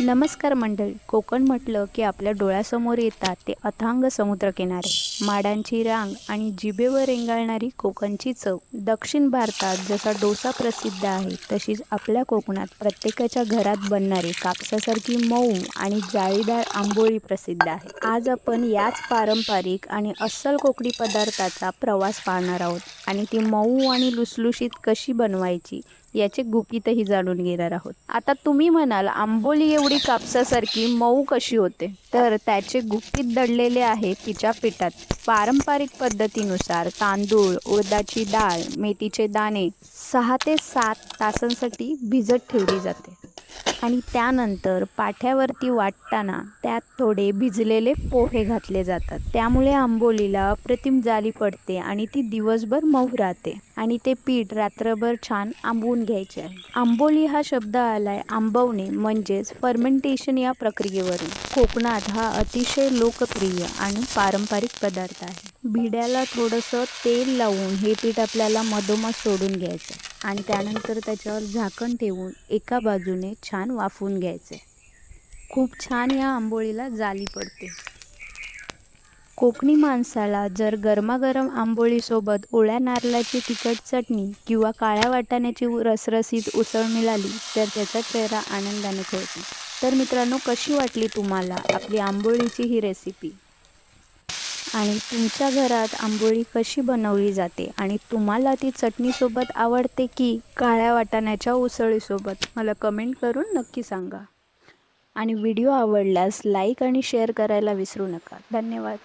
नमस्कार मंडळी. कोकण म्हटलं की आपल्या डोळ्यासमोर येतात ते अथांग समुद्रकिनारे, माडांची रांग आणि जिभेवर रेंगाळणारी कोकणची चव. दक्षिण भारतात जसा डोसा प्रसिद्ध आहे, तशीच आपल्या कोकणात प्रत्येकाच्या घरात बनणारी कापसासारखी मऊ आणि जाळीदार आंबोळी प्रसिद्ध आहे. आज आपण याच पारंपरिक आणि अस्सल कोकणी पदार्थाचा प्रवास पाहणार आहोत आणि ती मऊ आणि लुसलुशीत कशी बनवायची याचे गुपितही जाणून घेणार आहोत. आता तुम्ही म्हणाल, आंबोली एवढी कापसासारखी मऊ कशी होते? तर त्याचे गुपित दडलेले आहे तिच्या पिठात. पारंपरिक पद्धतीनुसार तांदूळ, उडदाची डाळ, मेथीचे दाणे 6 ते 7 तासांसाठी भिजत ठेवली जाते आणि त्यानंतर पाट्यावरती वाटताना त्यात थोडे भिजलेले पोहे घातले जातात. त्यामुळे आंबोलीला अप्रतिम जाली पडते आणि ती दिवसभर मऊ राहते आणि ते पीठ रात्रभर छान आंबवून घ्यायचे आहे. आंबोली हा शब्द आलाय आंबवणे म्हणजेच फर्मेंटेशन या प्रक्रियेवरून. कोकणात हा अतिशय लोकप्रिय आणि पारंपरिक पदार्थ आहे. भिड्याला थोडंसं तेल लावून हे पीठ आपल्याला मधोमध सोडून घ्यायचं आणि त्यानंतर त्याच्यावर झाकण ठेवून एका बाजूने छान वाफवून घ्यायचे. खूप छान या आंबोळीला जाली पडते. कोकणी माणसाला जर गरमागरम आंबोळीसोबत ओल्या नारळाची तिखट चटणी किंवा काळ्या वाटाण्याची रसरशीत उसळ मिळाली तर त्याचा चेहरा आनंदाने खेळतो. तर मित्रांनो, कशी वाटली तुम्हाला आपली आंबोळीची ही रेसिपी? आणि तुमच्या घरात आंबोळी कशी बनवली जाते आणि तुम्हाला ती चटणीसोबत आवडते की काळ्या वाटाण्याच्या उसळीसोबत? मला कमेंट करून नक्की सांगा. आणि व्हिडिओ आवडल्यास लाईक आणि शेअर करायला विसरू नका. धन्यवाद.